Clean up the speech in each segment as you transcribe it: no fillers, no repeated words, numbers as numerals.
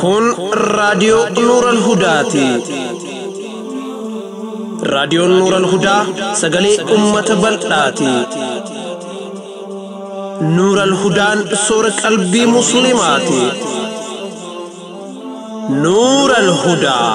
Kun raadiyoo Nuural Hudaati. Raadiyoon Nuural Hudaa sagalee uummata bal'aati. Nuural Hudaan soora qalbii musliimaati. Nuural Hudaa.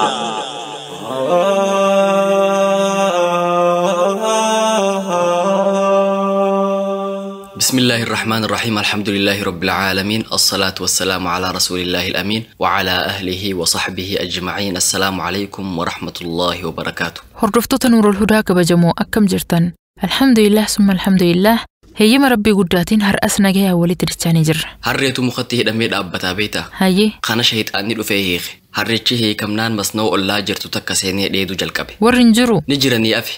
بسم الله الرحمن الرحيم الحمد لله رب العالمين الصلاة والسلام على رسول الله الأمين وعلى أهله وصحبه أجمعين السلام عليكم ورحمة الله وبركاته. هردفتو نور الهدى كبجمو أكم جرتن الحمد لله ثم الحمد لله هي مربي قداتين هر أسنا جاء ولي تريتشاني جر هريتو مخطيه دميد أبتا بيتا هاي خانا شهيد أني لفيه هريتشي هي كمنان مسنو الله جرتو تكسيني ديدو جلقبي ورنجرو نجرني أفي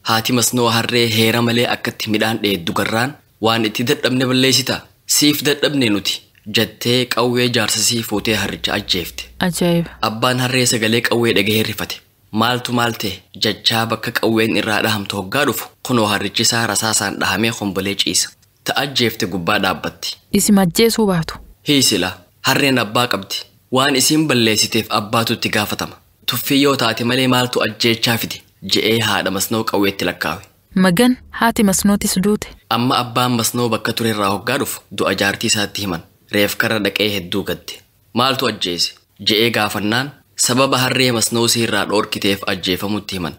هاتي مسنو هري هيرا ملي أكت ميدان ديدو قران waan itti dadhabne balleessita siif dadhabne nuti jettee qawwee jaarsasii fuutee harricha ajjeefte. Ajaa'iba. Abbaan harree sagalee qawwee dhagahee rifate. Maaltu maalte jechaa bakka qawween irraa dhahamtu hoggaa dhufu kunoo harrichi isaa rasaasaan dhahamee kombolee ciisa. Ta ajjeefte gubbaa dhaabbatti. Isin ajjeesuu baatu. Hiisila harreen abbaa qabdi waan isiin balleessiteef abbaatu itti gaafatama. Tuffii yoo taate malee maaltu ajjeechaa fide je'ee haadha masnoo qawweetti lakkaawe. Magan haati masnootis duute. Amma abbaan masnoo bakka ture irraa hoggaa dhufu du'a jaartii isaatti himan reef karra dhaqee hedduu gadde maaltu ajjeese je'ee gaafannaan sababa harree masnoo irraa dhoorkiteef ajjeefamutti himan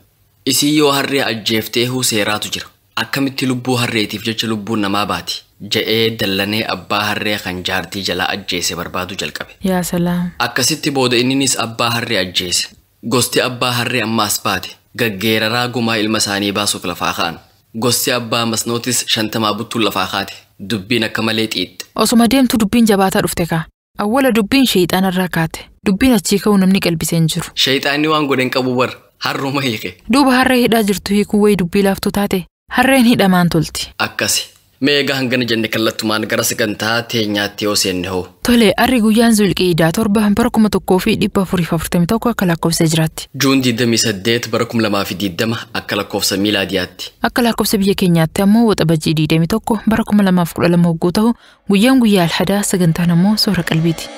isii yoo harree ajjeefteehuu seeraatu jira akkamitti lubbuu harreetiif jecha lubbuun namaa baati je'ee dallanee abbaa harree kan jaartii jalaa ajjeese barbaadu jalqabe. Yaa salaam. Akkasitti booda inninis abbaa harree ajjeese gosti abbaa harree ammaas baate gaggeeraraa gumaa ilma isaanii baasuuf lafaa ka'an. Gosti abbaa masnootis 50 buttuun lafaa kaate dubbiin akka malee xiixxe. Osuma deemtu dubbiin jabaataa dhufte kaa. Awwala dubbiin sheeyxaanarraa kaate. Dubbiin achii ka'uu namni qalbiseen jiru. Sheeyxaanni waan godhen qabu bar harruma hiike. Duuba harree hidhaa jirtu hiikuu wayii dubbii laaftu taate harreen hidhamaan tolti. Akkasi. Meegaa hangana jenne kallattumaan gara sagantaa teenyaatti yoo seenne hoo. Tole arri guyyaan Zulqiidaa 7 bara 1441 akka lakkoofsa jiraatti. Juun 28 bara 2020 akka lakkoofsa miilaadiyaatti. Akka lakkoofsa biyya keenyaatti ammoo waxabajjii 21 bara 2012 hogguu ta'u guyyaan guyyaa alhadaa sagantaan ammoo soora qalbiiti.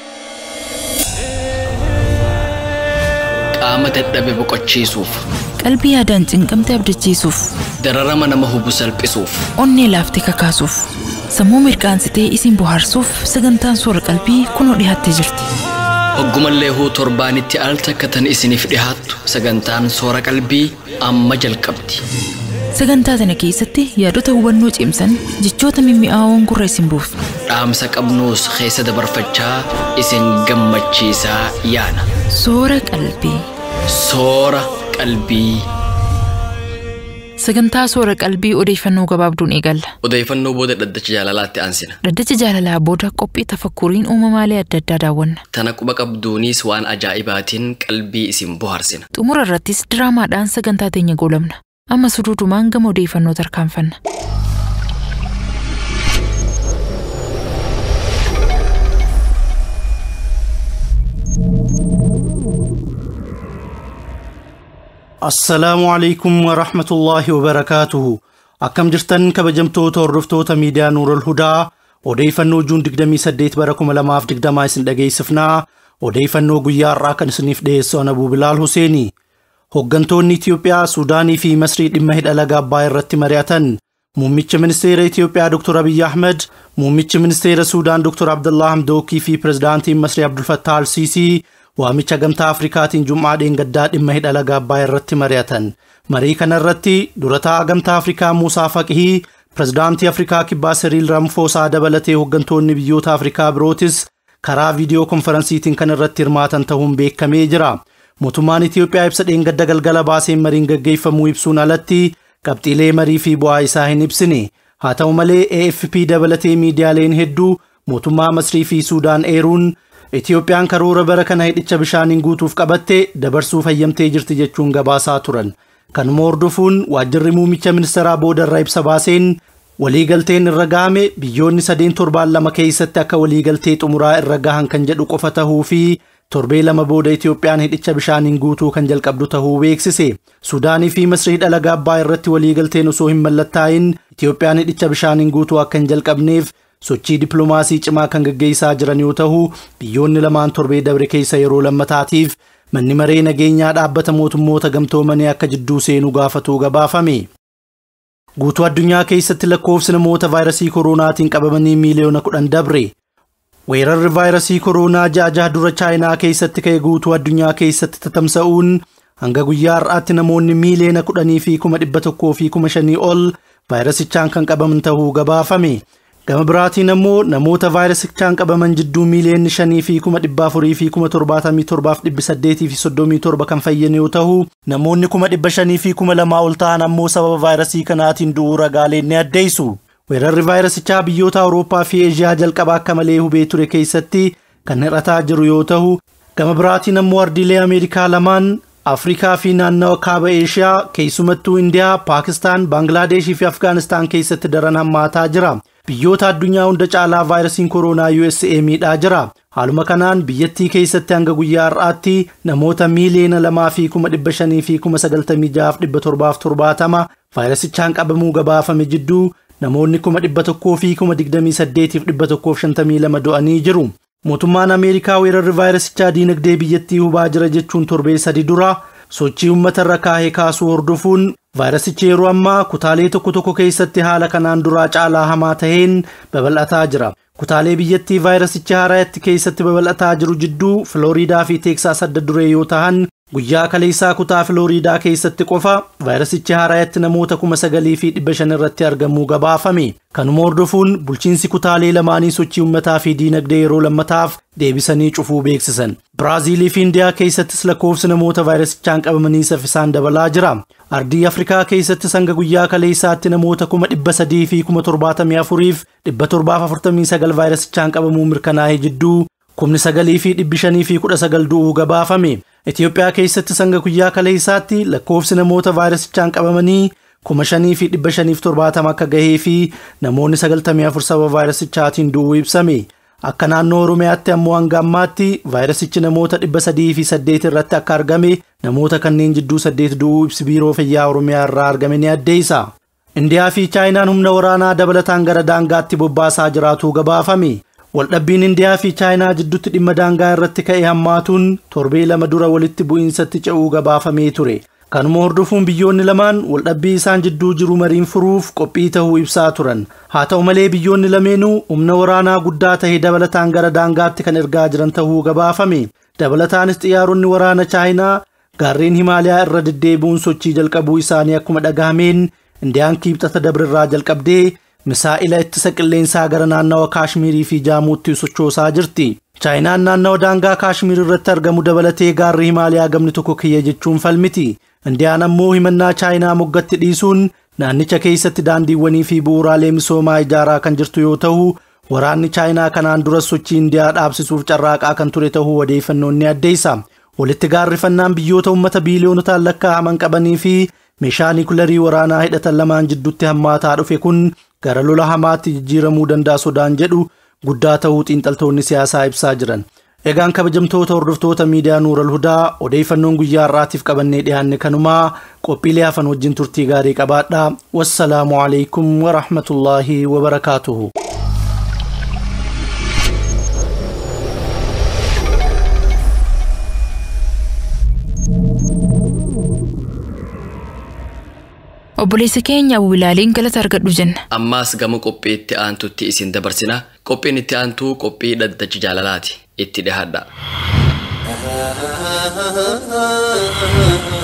Qaama dadhabe boqochiisuuf. Qalbii yaadaan cinqamte abdachiisuuf. Dararama nama hubu salphisuuf. Onnee laaftee kakaasuuf. Sammuu mirqaansitee isin bohaarsuuf sagantaan soora qalbii kunoo dhiyaattee jirti. Hoggumallee huu torbaanitti al takkatan isiniif dhihaattu sagantaan soora qalbii amma jalqabdi. Sagantaa tana keessatti yaadota hubannoo cimsan jechoota mimmi'aawoon gurra isin buufna. Dhaamsa qabnuus keessa dabarfachaa isin gammachiisaa yaana. Soora qalbii. Soora qalbii. Sagantaa soora qalbii odeeffannoo gabaabduun eegalla. Odeeffannoo booda dhaddacha jaalalaatti aansina. Dhaddacha jaalalaa booda qophii tafakkuriin uumamaalee adda addaa daawwanna. Tana quba qabduunis waan ajaa'ibaatiin qalbii isin bohaarsina. Xumura irrattis diraamaadhaan sagantaa teenya goolabna. Amma suduudumaan gama odeeffannoo tarkaanfanna. Assalamu alaikum wa rahmatullahi wa barakatuhu. Akkam jirtan kabajamtoota hordoftoota miidiyaa Nuurul Hudaa odeeffannoo Juun 28 bara 2020 isin dhageessifnaa. Odeeffannoo guyyaa irraa kan isiniif dhiyeessu Abuu Bilaal Huseeni. Hoggantoonni Itiyoophiyaa, Suudaanii fi Masrii dhimma hidha laga Abbaay irratti mari'atan. Muummichi ministeera Itiyoophiyaa Dr. Abiy Ahmed, muummichi ministeera Suudaan Dr. Abdullah Hamdookii fi pirezidaantiin Masrii Abdul Fattah al-Siisii waamicha gamtaa Afrikaatiin Jum'aa dheengaddaa dhimma hidha laga Abbaay irratti mari'atan. Marii kana irratti durataa gamtaa Afrikaa Muusaa Faqihii, pirezidaantii Afrikaa Kibbaa Siriil Ramfoosaa dabalatee hoggantoonni biyyoota Afrikaa birootis karaa viidiyoo konferansiitiin kan irratti hirmaatan ta'uun beekamee jira. Mootummaan Itiyoophiyaa ibsa dheengadda galgala baaseen mariin gaggeeffamuu ibsuun alatti qabxiilee marii fi bu'aa isaa hin ibsine. Haa ta'u malee AFP dabalatee miidiyaaleen hedduu mootummaa Masrii fi Suudaan eeruun Itiyoophiyaan karoora bara kana hidhicha bishaaniin guutuuf qabatte dabarsuu fayyamtee jirti jechuun gabaasaa turan. Kanuma hordofuun waajjirri muummicha ministeeraa booda irraa ibsa baaseen waliigalteen irra gahame biyyoonni 3 torbaan lama keessatti akka waliigaltee xumuraa irra gahan kan jedhu qofa tahuu fi torbee lama booda Itoophiyaan hidhicha bishaaniin guutuu kan jalqabdu ta'uu beeksise. Suudaanii fi Masrii dhalagaa abbaa irratti waliigalteen osoo hin mallattaa'in Itoophiyaan hidhicha bishaaniin guutuu akka hin jalqabneef sochii dippiloomaasii cimaa kan gaggeessaa jiran yoo ta'u, biyyoonni lamaan torbee dabre keessa yeroo lammataatiif manni maree nageenyaa dhaabbata mootummoota gamtoomanii akka jidduu seenuu gaafatuu gabaafame. Guutuu addunyaa keessatti lakkoofsi namoota vaayirasii koronaatiin qabamanii miiliyoona 10 dabre. Weerarri vaayirasii koronaa ja'a dura Chaayinaa keessatti ka'e guutuu addunyaa keessatti tatamsa'uun hanga guyyaa har'aatti namoonni miiliyoona 10,105 ol vaayirasichaan kan qabaman ta'uu gabaafame. Gama biraatiin ammoo namoota vaayirasichaan qabaman jidduu miiliyoonni 5,477,837 kan fayyan yoo ta'u, namoonni 500,200 ol ta'an ammoo sababa vaayirasii kanaatiin du'uu ragaaleen ni addeessu. Weerarri vaayirasichaa biyyoota Awurooppaa fi Eeshiyaa jalqaba akka malee hubee ture keessatti kan hir'ataa jiru yoo ta'u, gama biraatiin ammoo ardiilee Ameerikaa lamaan Afrikaa fi naannawa kaaba Eeshiyaa keessumattuu Indiyaa, Paakistaan, Baanglaadeshii fi Afgaanistaan keessatti daran hammaataa jira. Biyyoota addunyaa hunda caalaa vaayirasiin koronaa USA miidhaa jira. Haaluma kanaan biyyattii keessatti hanga guyyaa har'aatti namoota miiliyoona 2,596,770 vaayirasichaan qabamuu gabaafame jidduu namoonni 100,028,152 du'anii jiru. Mootummaan Ameerikaa weerarri vaayirasichaa diinagdee biyyattii hubaa jira jechuun torbee 3 dura sochii uummata irra kaahee kaasuu hordofuun vaayirasichi yeroo ammaa kutaalee tokko keessatti haala kanaan duraa caalaa hamaa ta'een babal'ataa jira. Kutaalee biyyattii vaayirasichi haaraatti keessatti babal'ataa jiru jidduu Filooriidaa fi Teeksaas adda duree yoo ta'an, guyyaa kaleessaa kutaa Filooriidaa keessatti qofa vaayirasichi haaraatti namoota 9,500 irratti argamuu gabaafame. Kanuma hordofuun bulchiinsi kutaalee lamaanii sochii uummataa fi diinagdee yeroo lammataaf deebisanii cufuu beeksisan. Biraazilii fi Indiyaa keessattis lakkoofsi namoota vaayirasichaan qabamanii saffisaan dabalaa jira. Ardii Afrikaa keessatti hanga guyyaa kaleessaatti namoota 374,749 vaayirasichaan qabamuu mirkanaa'ee jidduu 9,519 du'uu gabaafame. Itoophiyaa keessatti hanga guyyaa kaleessaatti lakkoofsi namoota vaayirasichaan qabamanii 5,570 akka gahee fi namoonni 94 sababa vaayirasichaatiin du'uu ibsame. Akka naannoo Oromiyaatti ammoo hanga ammaatti vaayirasichi namoota 308 irratti akka argame, namoota kanneen jidduu 8 du'uu ibsi biiroo fayyaa Oromiyaa irraa argame ni addeessa. Indiyaa fi Chaayinaan humna waraanaa dabalataan gara daangaatti bobbaasaa jiraatuu gabaafame. Waldhabbiin Indiyaa fi Chaayinaa jidduutti dhimma daangaa irratti ka'e hammaatuun torbee 2 dura walitti bu'iinsatti ce'uu gabaafamee ture. Kanuma hordofuun biyyoonni lamaan waldhabbii isaan jidduu jiru mariin furuuf qophii ta'uu ibsaa turan. Haa ta'u malee biyyoonni lameenuu humna waraanaa guddaa ta'e dabalataan gara daangaatti kan ergaa jiran ta'uu gabaafame. Dabalataanis xiyyaaronni waraana Chaayinaa gaarreen Himaalayaa irra deddeebi'uun sochii jalqabuu isaanii akkuma dhagahameen Indiyaan kibxata dabrirraa jalqabdee misaa'ila ittisa qilleensaa gara naannawa Kaashmiirii fi Jaamuutti sochoosaa jirti. Chaayinaan naannawa daangaa Kaashmiir irratti argamu dabalatee gaarri Himaalayaa gamni tokko kiyya jechuun falmiti. Indiyaan ammoo himannaa Chaayinaa moggatti dhiisuun naannicha keessatti daandiiwwanii fi bu'uuraalee misoomaa ijaaraa kan jirtu yoo ta'u, waraanni Chaayinaa kanaan dura sochii Indiyaa dhaabsisuuf carraaqaa kan ture ta'uu odeeffannoon ni addeessa. Walitti gaarrifannaan biyyoota uummata biiliyoonotaan lakkaa'aman qabanii fi meeshaa niikuleerii waraanaa hidhatan lamaan jidduutti hammaataa dhufe kun gara lola hamaatti jijjiiramuu danda'a sodaan jedhu guddaa ta'uu xiinxaltoonni siyaasaa ibsaa jiran. Egaan kabajamtoota hordoftoota miidiyaa Nuural Hudaa odeeffannoon guyyaa har'aatiif qabannee dhiyaanne kanumaa qophiilee hafan wajjin turtii gaarii qabaadhaa. Wassalaamu alaikum wa rahmatullaahi wa barakaatuhu. Obboleessa keenya Abu Bilaaliin galata argadhu jenna. Ammaas gama qophiitti aantutti isin dabarsina. Qophiin itti aantuu qophii dhaddacha jaalalaati. Itti dhihadhaa.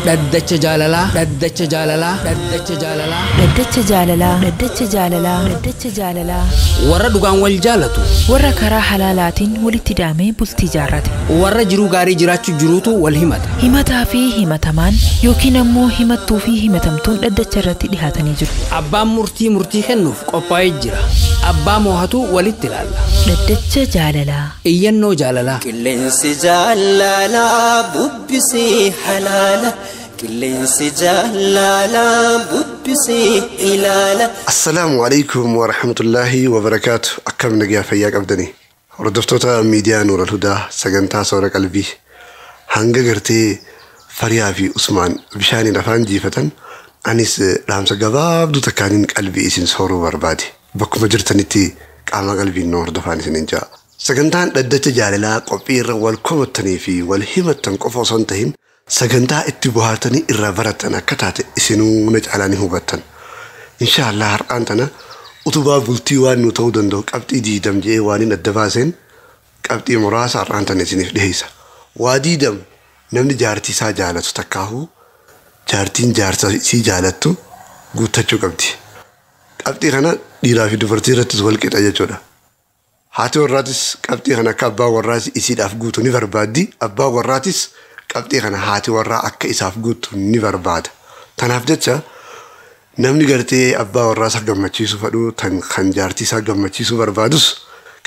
Dhaddacha jaalalaa, dhaddacha jaalalaa, dhaddacha jaalalaa, Dhaddacha jaalalaa, dhaddacha jaalalaa, dhaddacha jaalalaa. warra dhugaan wal jaalatu, Warra karaa halaalaatiin walitti daamee bultii jaarrate. warra jiruu gaarii jiraachuu jiruutu wal himata. Himataa fi himatamaan yookiin ammoo himattuu fi himatamtuun dhaddacha irratti dhihaatanii jiru. Abbaan murtii murtii kennuuf qophaa'ee jira. Abbaa moohatu walitti ilaalla. Dhaddacha jaalalaa. Iyyannoo jaalalaa. Qilleensi jaalalaa bubbisii halaala. Qilleensi jaalalaa bubbisii ilaala. السلام عليكم ورحمة الله وبركاته. أكم نجيا فياك أبدني hordoftoota miidiyaa Nuur al-Hudaa sagantaa soora qalbii hanga gartee Fariyaa fi Usmaan bishaaniin afaan jiifatan anis dhaamsa gabaabduu takkaaniin qalbii isin sooruu barbaade. Bakkuma jirtanitti qaama qalbiin nu hordofaan isinin jaa. Sagantaan dhaddacha jaalalaa qophii irra wal komattanii fi wal himattan qofa osoo hin ta'in sagantaa itti bohaartanii irraa baratan akka taate isinuu na caalaa ni hubattan. Inshaallah har'aan tana utubaa bultii waan nu ta'uu danda'u qabxii 20 jedhee waan hin adda baaseen qabxii muraasa har'aan tana isiniif dhiheessa. Waa 20 namni jaartii isaa jaalatu takkaahu jaartiin jaarsa isii jaalattu guuttachuu qabdi. Qabxii kana dhiiraa fi dubartii irrattis wal qixa jechuudha. Haati warraatis qabxii kana akka abbaa warraas isiidhaaf guutu ni barbaaddi. Abbaa warraatis qabxii kana haati warraa akka isaaf guutu ni barbaada. Tanaaf jecha namni gartee abbaa warraa isaa gammachiisuu fedhu kan jaartii isaa gammachiisuu barbaadus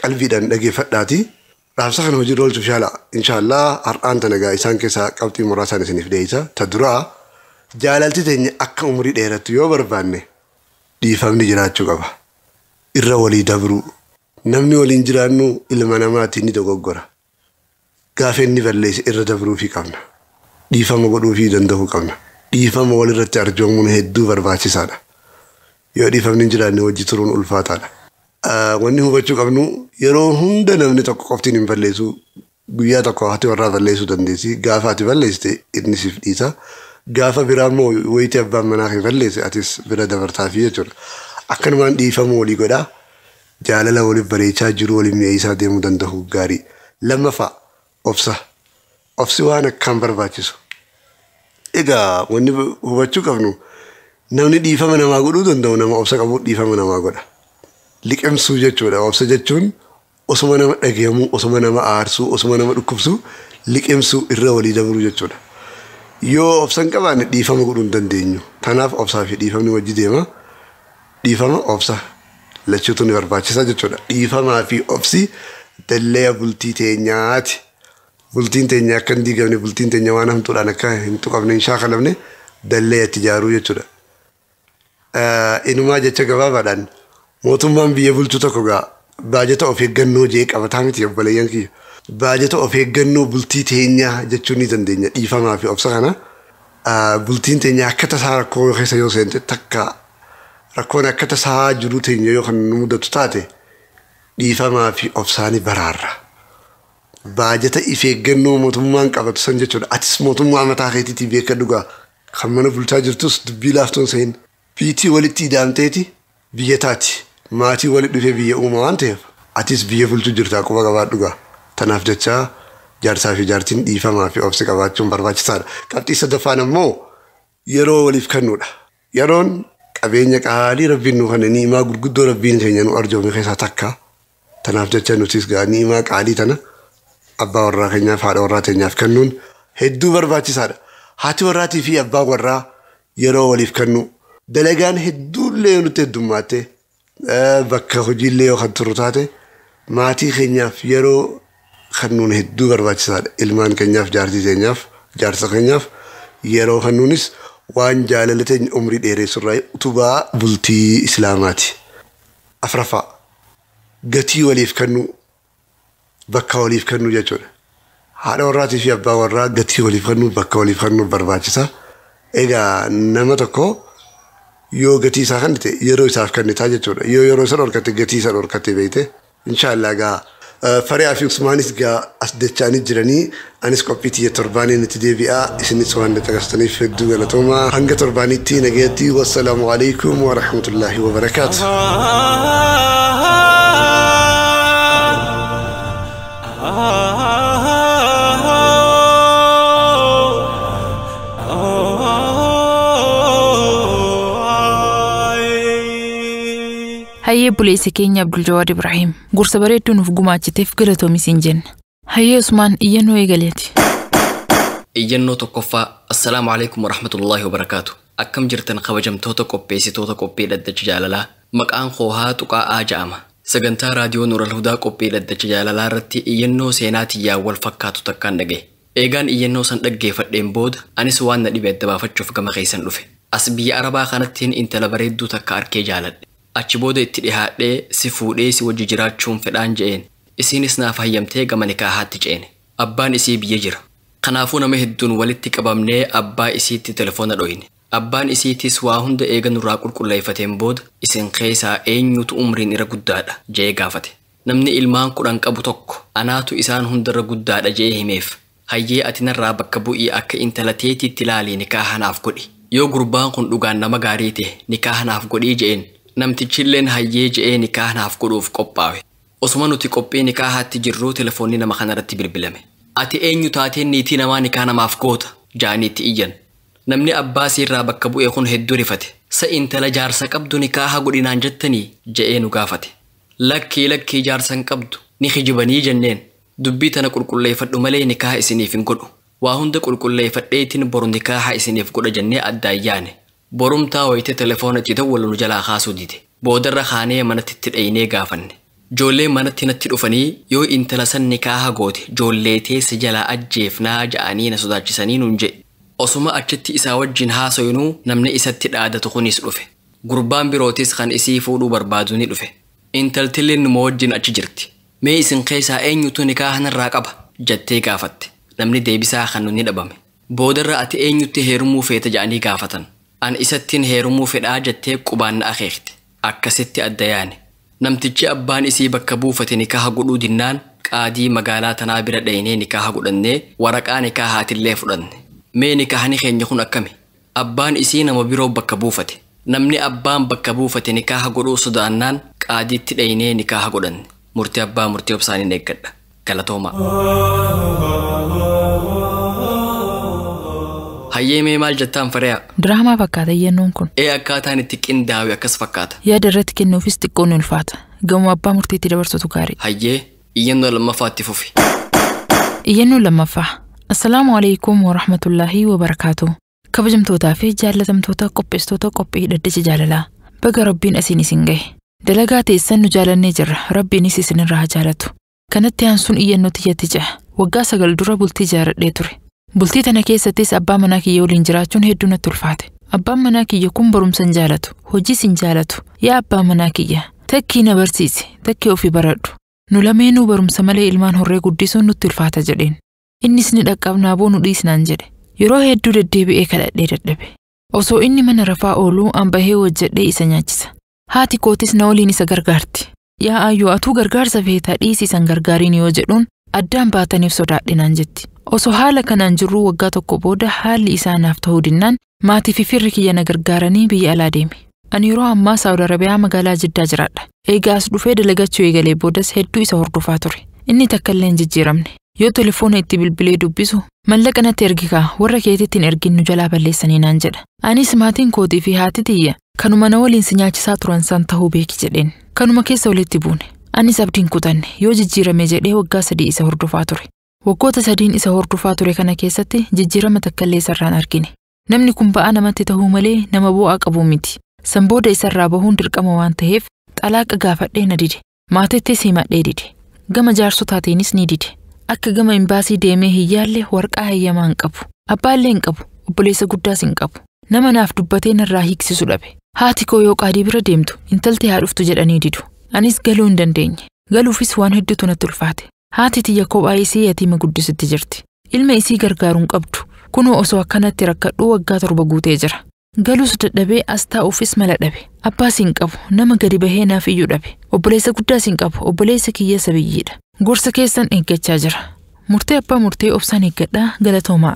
qalbiidhaan dhageeffadhaati. Dhaamsa kana hojii oolchuuf yaala. Inshaallah har'aan tana gaa isaan keessaa qabxii muraasaan isiniif dhiyeessa. Ta duraa jaalalti teenya akka umurii dheerattu yoo barbaanne dhiifamni jiraachuu qaba. Irra walii dabruu. Namni waliin jiraannu ilma namaatiin ni dogoggora. Gaafa inni balleesse irra dabruufii qabna. Dhiifama godhuufii danda'uu qabna. Dhiifama walirratti arjoomuun hedduu barbaachisaadha. Yoo dhiifamni hin jiraanne hojii turuun ulfaataadha. Wanni hubachuu qabnu yeroo hunda namni tokko qoftiin hin balleessu guyyaa tokko haati warraa balleessuu dandeessi. Gaafa ati balleessite inni siif dhiisa. Gaafa biraa immoo wayitii abbaan manaa kee balleesse atis bira dabartaafi jechuudha. Akkanumaan dhiifama walii godhaa. Jaalala waliif bareechaa jiru waliin mi'eessaa deemuu danda'u gaarii. Lammaffaa obsa. Obsi waan akkaan barbaachisu. Egaa wanni hubachuu qabnu namni dhiifama namaa godhuu danda'u nama obsa qabu dhiifama namaa godha. Liqimsuu jechuudha. Obsa jechuun osuma nama dhagahamuu, osuma nama aarsuu, osuma nama dhukkubsuu liqimsuu irra walii dabruu jechuudha. Yoo obsa hin qabaanne dhiifama godhuu hin dandeenyu. Tanaaf obsaa fi dhiifamni wajji deema. Dhiifama obsa. Lachuutu ni barbaachisa jechuudha. Dhiifamaa fi obsi dallee bultii teenyaati. Bultiin teenya akka hin diigamne bultiin teenya waan hamtuudhaan akka hin tuqamne hin shaakalamne dallee itti ijaaruu jechuudha. Inumaa jecha gabaabaadhaan mootummaan biyya bulchuu tokko gaa baajata of eeggannoo jee qabataa miti obboleeyyan kiyya. Baajata of eeggannoo bultii teenyaa jechuu ni dandeenya. Dhiifamaa fi obsa kana bultiin teenya akka tasaa rakkoo keessa yoo seente takka rakkoon akka tasaa jiru teenya yoo kan nu mudatu taate dhiifamaa fi obsaanii baraarra. Baajata of eeggannoo mootummaan qabatu san jechuudha. Atis mootummaa mataa keetiitii beeka dhugaa kan mana bulchaa jirtus dubbii laaftoon seen biitii walitti ida'amteeti biyya taati. Maatii walitti dhufee biyya uuma waan ta'eef atis biyya bulchuu jirtaa quba qabaadhu dhugaa. Tanaaf jecha jaarsaa fi jaartiin dhiifamaa fi obsi qabaachuun barbaachisaadha. Qabxii sadaffaan ammoo yeroo waliif kennuudha. Yeroon qabeenya qaalii rabbiin nu kenna ni'imaa gurguddoo rabbiin keenya nu arjoome keessaa takka. Tanaaf jecha nutis gaa ni'imaa qaalii tana abbaa warraa keenyaaf haadha warraa teenyaaf kennuun hedduu barbaachisaadha. Haati warraatii fi abbaa warraa yeroo waliif kennu dalagaan hedduullee nutti heddummaate bakka hojiillee yoo kan turu taate maatii keenyaaf yeroo kennuun hedduu barbaachisaadha. Ilmaan keenyaaf jaartii teenyaaf jaarsa keenyaaf yeroo kennuunis waan jaalala teenya umrii dheeressurraa utubaa bultii islaamaati. Afraffaa gatii waliif kennu bakka waliif kennu jechuudha. Haadha warraatii fi abbaa warraa gatii waliif kennu bakka waliif kennu barbaachisa. Egaa nama tokko yoo gatii isaa kennite yeroo isaaf kennitaa jechuudha. Yoo yeroo isa dhorkate gatii isa dhorkate beekte inshaallah gaa Fariyaa fi Usmaanis gaa as dachaanii jiranii anis qophii tiyya torbaaniin itti deebi'aa isinis waan dhaggeeffataniif hedduu galatoomaa hanga torbaaniitti nagaatti wassalaamu alaikum wa rahmatullahi wa barakaatuh. Hayyee buleessa keenya Abdul Jawaad Ibrahim gorsa bareedduu nuuf gumaachiteef galatoomi siin jenna. Hayyee Usmaan iyyannoo eegaleeti. Iyyannoo tokkoffaa. Assalaamu alaikum warahmatullahi wabarakaatu. Akkam jirtan kabajamtoota qopheessitoota qophii dhaddacha jaalalaa. Maqaan koo haa Tuqaa'aa ja'ama. Sagantaa raadiyoo Nuur al-Hudaa qophii dhaddacha jaalalaa irratti iyyannoo seenaatiyyaa wal fakkaatu takkaan dhagaye. Eegaan iyyannoo san dhaggeeffadheen booda anis waan na dhibe adda baafachuuf gama keessan dhufe. As biyya Arabaa kanattiin intala bareedduu takka arkee jaaladhe. Achi booda itti dhihaadhee si fuudhee si wajji jiraachuun fedhaan je'een. isinis naaf hayyamtee gama nikaahaatti ceene. Abbaan isii biyya jira. Kanaafuu nama hedduun walitti qabamnee abbaa isiitti telefoona dhoyne. Abbaan isiitis waa hunda eega nurraa qulqulleeffateen booda isin keessaa eenyutu umriin irra guddaadha jee gaafate. Namni ilmaan 10 qabu tokko anaatu isaan hundarra guddaadha jee himeef. Hayyee ati narraa bakka bu'ii akka intala teetiitti ilaalii nikaaha naaf godhi. Yoo gurbaan kun dhugaan nama gaarii ta'e nikaaha naaf godhii je'een namtichilleen hayyee je'ee nikaaha naaf godhuuf qophaawe. Osuma nuti qophii nikaahaatti jirruu telefoonni nama kanarratti bilbilame. Ati eenyu taateen niitii namaa nikaa namaaf goota jaaniitti iyyan. Namni abbaa siirraa bakka bu'ee kun hedduu rifate. Sa intala jaarsa qabdu nikaaha godhinaan jettanii je'ee nu gaafate. Lakkii jaarsan qabdu ni hijibanii jenneen. Dubbii tana qulqulleeffadhu malee nikaaha isiniif hin godhu. Waa hunda qulqulleeffadheetiin boru nikaaha isiniif godha jennee addaan yaane. Borumtaa wayite telefoona itti dawwalu nu jalaa kaasuu dide. Boodarra kaanee manatti itti dhaynee gaafanne. Joollee manatti natti dhufanii yoo intala san nikaaha goote joollee teessa jalaa ajjeefnaa ja'anii na sodaachisanii nuun jedhe. Osuma achitti isaa wajjin haasoyinuu namni isatti dhaadatu kunis dhufe. Gurbaan birootis kan isii fuudhuu barbaadu ni dhufe. Intaltilleen numa wajjin achi jirti. Mee isin keessaa eenyutu nikaaha narraa qaba jettee gaafatte. Namni deebisaa kan ni dhabame. Boodarra ati eenyutti heerumuu feeta ja'anii gaafatan. An isattiin heerumuu fedhaa jettee qubaan na akeekte. Akkasitti adda yaane. Namtichi abbaan isii bakka buufate nikaaha godhuu dinnaan qaadii magaalaa tanaa bira dhaynee nikaaha godhannee waraqaa nikaahaatiillee fudhanne. Mee nikaahni keenya kun akkami? Abbaan isii nama biroo bakka buufate. Namni abbaan bakka buufate nikaaha godhuu sodaannaan qaadiitti dhaynee nikaaha godhanne. Murtii abbaa murtii obsaaniin eeggadha. Galatoomaa. Hayyee mee maal jettaan Fariyaa? Diraamaa fakkaata iyyannoon kun. Akkaataan itti qindaa'e akkas fakkaata. Yaada irratti kennuufis xiqqoon ulfaata. Gamoo abbaa murtiitti dabarsutu gaarii. Hayyee iyyannoo lammaffaatti fufi. Iyyannoo lammaffaa. Assalaamu alaikum wa rahmatullaahi wa barakaatu. Kabajamtootaa fi jaallatamtoota qopheessitoota qophii dhaddacha jaalalaa. Baga Rabbiin asiin isin gahe. Dalagaa teessan nu jaalannee jirra. Rabbiinis isinirraa jaalatu. Kanatti aansuun iyyannoo tiyyatti ce'a. Waggaa 9 dura bultii jaaradhee ture. Bultii tana keessattis abbaa manaa kiyya waliin jiraachuun hedduu natti ulfaate. Abbaan manaa kiyya kun barumsan jaalatu, hojiis hin jaalatu. Yaa abbaa manaa kiyya, takkii na barsiisi, takkii ofii baradhu. Nu lameenuu barumsa malee ilmaan horree guddisuun nutti ulfaata jedheen. Innis ni dhaqqabnaa boo nu dhiisnaan jedhe. Yeroo hedduu deddeebi'ee kadhadhee dadhabe. Osoo inni mana rafaa ooluu an bahee hojjedhee isa nyaachisa. Haati kootis na waliin isa gargaarti. Yaa ayyoo atuu gargaarsa feetaa dhiisi isan gargaariin yoo jedhuun addaan baataniif sodaadhinaan jetti. Osoo haala kanaan jirruu waggaa tokko booda haalli isaanaaf ta'uu dinnaan maatii fi firri kiyya na gargaaranii biyya alaa deeme. Ani yeroo ammaa Saawud Arabiyaa magaalaa Jiddaa jiraadha. Eegaas dhufee dalagachuu eegalee boodas hedduu isa hordofaa ture. Inni takkallee hin jijjiiramne. Yoo telefoona itti bilbilee dubbisu mallaqa natti ergikaa warra keetittiin erginnu jalaa balleessanii naan jedha. Anis maatiin kootii fi haati tiyya kanuma na waliin si nyaachisaa turan san ta'uu beeki jedheen. Kanuma keessa walitti buune. Anis abdiin kutanne yoo jijjiirame jedhee waggaa 3 isa hordofaa ture. Waggoota 3 isa hordofaa ture kana keessatti jijjiirama takkallee sarraan argine. Namni kun ba'aa namatti ta'uu malee nama bu'aa qabu miti. San booda isarraa bahuun dirqama waan ta'eef xalaaqa gaafadhee na dide. Maatittis himadhee dide. Gama jaarsotaatiinis ni dide. Akka gama imbaasii deemee hiyyaallee warqaa hayyamaa hin qabu. Abbaallee hin qabu. Obboleessa guddaas hin qabu. Nama naaf dubbatee narraa hiiksisu dhabe. Haati koo yoo qaadii bira deemtu intalti haa dhuftu jedhanii didu. Anis galuu hin dandeenye. Galuufis waan hedduutu natti ulfaate. Haati tiyya kophaa isii yatiima guddisitti jirti. Ilma isii gargaaruun qabdu. Kunoo osoo akkanatti rakkadhuu waggaa 7 guutee jira. Galus dadhabee as taa'uufis mala dhabe. Abbaas hin qabu. Nama gadi bahee naaf iyyuu dhabe. Obboleessa guddaas hin qabu. Obboleessa kiyya sabiyyiidha. Gorsa keessan eeggachaa jira. Murtee abbaa murtee obsaan eeggadhaa galatoomaa.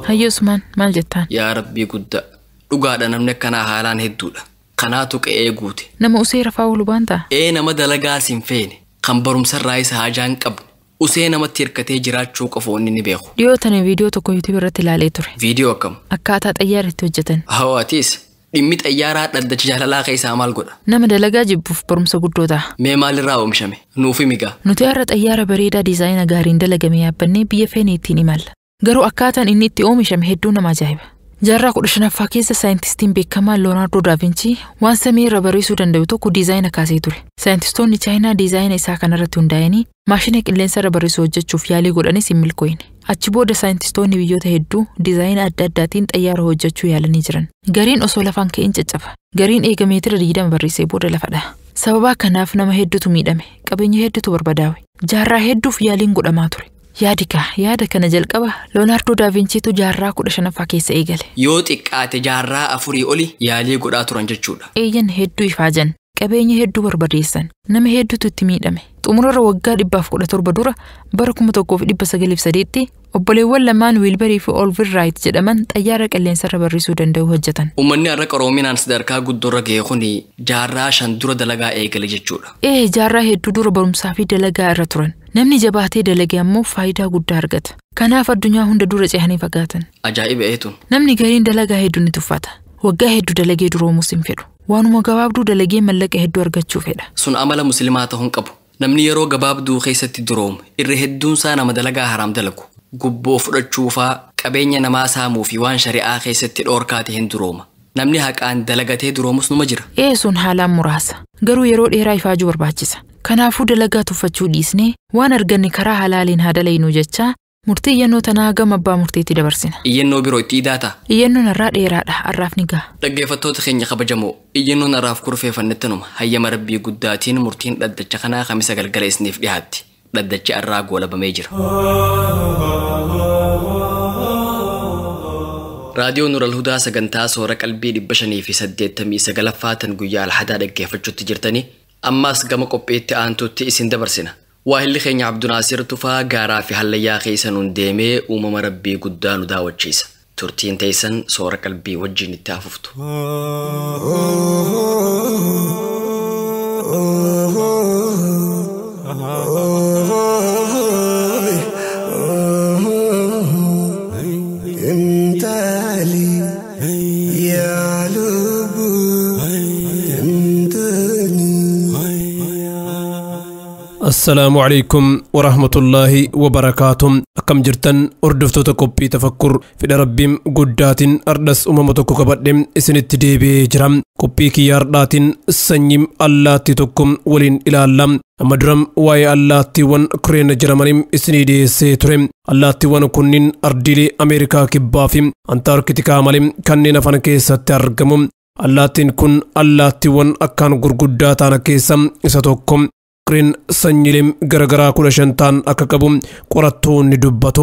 Hayya Usmaan maal jettaan? Yaa Rabbii guddaa. Dhugaadha namni akkanaa haalaan hedduudha. Kanaatu qe'ee guute. Nama usee rafaa oolu baantaa? Nama dalagaas hin feene. Kan barumsarraa isa haajaan qabne. Usee namatti hirkatee jiraachuu qofa inni ni beeku. Dhiyoo tana viidiyoo tokko YouTube irratti ilaalee ture. Viidiyoo akkam? Akkaataa xayyaara itti hojjetan. Hawaatis dhimmi xayyaaraa dhaddacha jaalalaa keessaa maal godha? Nama dalagaa jibbuuf barumsa guddootaa. Mee maalirraa oomishame? Nuufi migaa. Nuti har'a xayyaara bareedaa diizaayina gaariin dalagame yaabbannee biyya feene ittiin imalla. Garuu akkaataan inni itti oomishame hedduu nama ajaa'iba. Jaarraa 15ffaa keessa saayintistiin beekamaan Leonardo da Vinci waan samii irra barreessuu danda'u tokko diizaayina kaasee ture. Saayintistoonni Chaayinaa diizaayina isaa kanarratti hundaa'anii maashina qilleensa irra barreessuu hojjechuuf yaalii godhanis hin milkooyne. Achi booda saayintistoonni biyyoota hedduu diizaayinii adda addaatiin xayyaara hojjechuu yaalanii jiran. Gariin osoo lafaan ka'in caccaba. Gariin eega meetira 20 barrisee booda lafadha. Sababa kanaaf nama hedduutu miidhame. Qabeenya hedduutu barbadaa'e. Jaarraa hedduuf yaaliin godhamaa ture. Yaada kana jalqaba Leonardo da Vinciitu jaarraa 15ffaa keessa eegale. Yoo xiqqaate jaarraa 4 oli yaalii godhaa turan jechuudha. Eeyyan hedduu ifaajan. Qabeenya hedduu barbadeessan. Nama hedduutu itti miidhame. Xumurarra waggaa 117 dura bara 1903tti obboleewwan lamaan Wilbarii fi Oliver Wright jedhaman xayyaara qilleensarra barrisuu danda'u hojjetan. Uummanni har'a qaroominaan sadarkaa guddoorra ga'e kuni jaarraa 5 dura dalagaa eegale jechuudha. Jaarraa hedduu dura barumsaa fi dalagaa irra turan. Namni jabaatee dalage ammoo faayidaa guddaa argata. Kanaaf addunyaa hunda dura ce'anii fagaatan. Ajaa'iba eetuun. Namni gariin dalagaa hedduu ni tuffata. Waggaa hedduu dalagee duroomus hin fedhu. Waanuma gabaabduu dalagee mallaqa hedduu argachuu fedha. Sun amala musliimaa ta'uu qabu. Namni yeroo gabaabduu keessatti duroomu irra hedduun isaa nama dalagaa haraam dalagu. Gubboo fudhachuufaa qabeenya namaa saamuu fi waan shari'aa keessatti dhoorkaate hin durooma. Namni haqaan dalagatee duroomus numa jira. Sun haalaan muraasa. Garuu yeroo dheeraa ifaajuu barbaachisa. Kanaafuu dalagaa tuffachuu dhiisnee waan arganne karaa halaaliin haa dalaynuu jechaa murtii iyyannoo tanaa gama abbaa murtiitti dabarsina. Iyyannoo biroo itti idaata. Iyyannoon irraa dheeraadha. Har'aaf ni gaha. Dhaggeeffattoota keenya kabajamoo iyyannoon har'aaf kurfeeffannettanuma hayyama rabbii guddaatiin murtiin dhaddacha kanaa kamisa galgala isiniif dhiyaatti. Dhaddachi har'aa goolabamee jira. Raadiyoon Nuural Hudaa sagantaa soora qalbii 589 guyyaa alhadaa dhaggeeffachuutti jirtanii ammaas gama qopheetti aantuutti isin dabarsina. Waahilli keenya Abdunaasir Tufaa gaaraa fi hallayyaa keessa nuun deemee uumama rabbii guddaa nu daawwachiisa. Turtiin teessan soora qalbii wajjin itti hafuftu. السلام عليكم ورحمة الله وبركاته أكم جرتن أردفتو تقبي تفكر في ربهم قدات أردس أممتكو كبادم إسن التديبي جرم قبي كياردات سنيم الله تتكم ولين إلى اللام أمدرم واي الله تيوان كرين جرمانيم إسني دي سيترم الله تيوان كنين أردلي أمريكا كبافيم أنتاركتيكا ماليم كنين فانكي سترقمم الله تنكن الله تيوان أكان غرقوداتانا كيسم إساتوكم Kreen sanyilim garagaraa 15 akka qabu qorattoonni dubbatu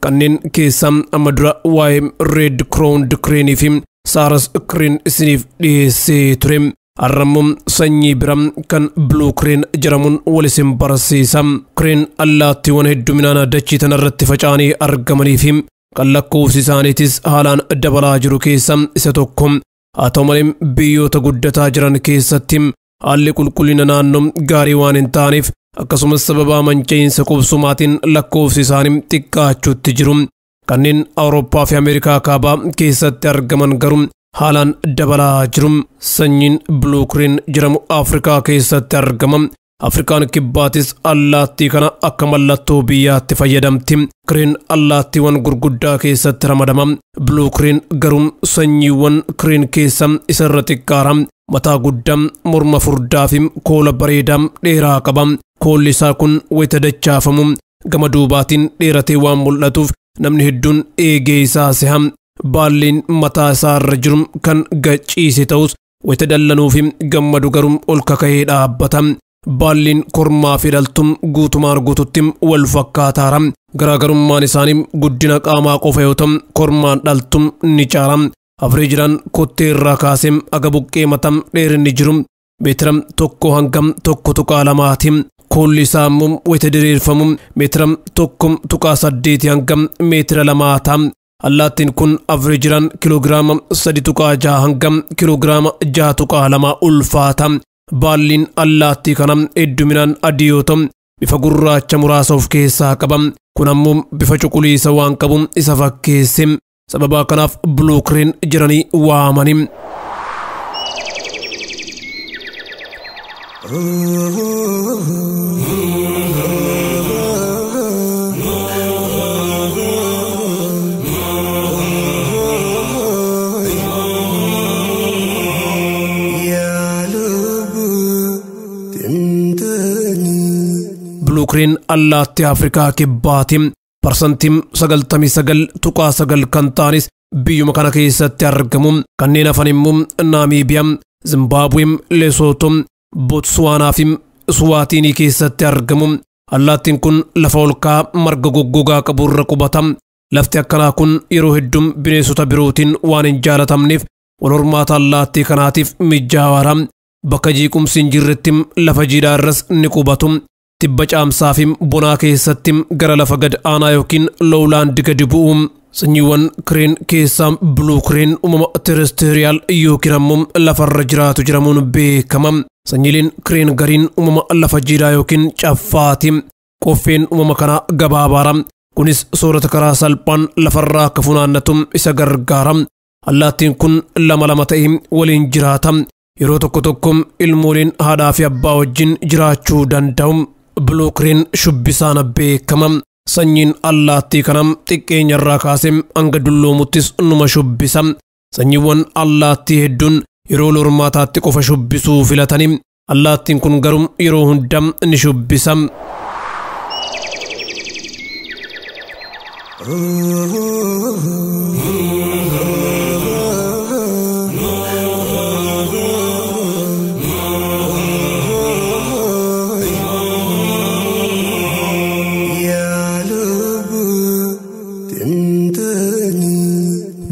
kanneen keessaa amadura waa'ee Red Crowned Crane fi Saras Crane isiniif dhiyeessee ture. Arramum sanyii biraa kan Blue Crane jedhamuun waliin barsiisa. Crane allaattiiwwan hedduminaan dachii tanarratti faca'anii argamanii fi kan lakkoofsi isaaniitis haalaan dabalaa jiru keessaa isa tokko. Haa ta'u malee biyyoota guddataa jiran keessatti haalli qulqullina naannoo gaarii waan hin taaneef akkasumas sababa manca'insa qubsumaatiin lakkoofsi isaanii xiqqaachuutti jiru. Kanneen Awurooppaa fi Ameerikaa kaabaa keessatti argaman garuu haalaan dabalaa jiru. Sanyiin Blue Crane jedhamu Afrikaa keessatti argama. Afrikaan kibbaatis allaattii kana akka mallattoo biyyaatti fayyadamti. Crane allaattiiwwan gurguddaa keessatti ramadama. Blue Crane garuu sanyiiwwan Crane keessa isarra xiqqaara. Mataa guddaa, morma furdaa fi koola bareedaa dheeraa qaba. Koolli isaa kun wayita dachaafamu gama duubaatiin dheeratee waan mul'atuuf namni hedduun eegee isaa seha. Baalliin mataa isaa irra jiru kan gachiise ta'us wayita dallanuu fi gammadu garuu ol kaka'ee dhaabbata. Baalliin kormaa fi dhaltuun guutumaan guututti wal fakkaataara. Garaagarummaan isaanii guddina qaamaa qofa yoo ta'u kormaan dhaltuun ni caala. Afreejiraan kottee irraa kaasee aga buqqee mataa dheerinni jiru meetira 1 hanga 1.2. Koolli isaa immoo wayita diriirfamu meetira 1.8 hanga meetira 2 ta'a. Allaattiin kun afreejiraan kiloogiraama 3.6 hanga kiloogiraama 6.2 ulfaata. Baalliin allaattii kana hedduminaan adii yoo ta'u bifa gurraacha muraasa of keessaa qaba. Kun ammoo bifa cuquliisa waan qabu isa fakkeesse. Sababa kanaaf Blue Crane jedhanii waamani. Blue Crane allaattii Afrikaa kibbaati. parsantiin 99.9 kan ta'anis biyyuma kana keessatti argamu. Kanneen hafan immoo Naamiibiyaa, Zimbaabuwee, Leesooto, Bootsuwaanaa fi Suwaatiinii keessatti argamu. Allaattiin kun lafa olka'aa marga goggogaa qabu irra qubata. Lafti akkanaa kun yeroo hedduu bineensota birootiin waan hin jaalatamneef wal hormaata allaattii kanaatiif mijaa'aadha. Bakka jeequmsi hin jirretti lafa jiidhaa irras ni qubatu. Tibba caamsaa fi bonaa keessatti gara lafa gad aanaa yookiin lowlaandi gadi bu'u. Sanyiiwwan kireen keessaa buluu kireen uumama tereesteriyaal yookiin ammoo lafarra jiraatu jedhamuun beekama. Sanyiileen kireen gariin uumama lafa jiidhaa yookiin caffaati. Qoffeen uumama kanaa gabaabaadha. Kunis soorata karaa salphaan lafarraa akka funaannatu isa gargaara. Allaattiin kun lama ta'ee waliin jiraata. Yeroo tokko ilmooliin haadhaa fi abbaa wajjin jiraachuu danda'u. Buluu kireen shubbisaan beekama. Sanyiin allaattii kana xiqqeenya irraa kaasee hanga dulloomuttis numa shubbisa. Sanyiiwwan allaattii hedduun yeroo hormaataatti qofa shubbisuu filatani. Allaattiin kun garuu yeroo hunda ni shubbisa.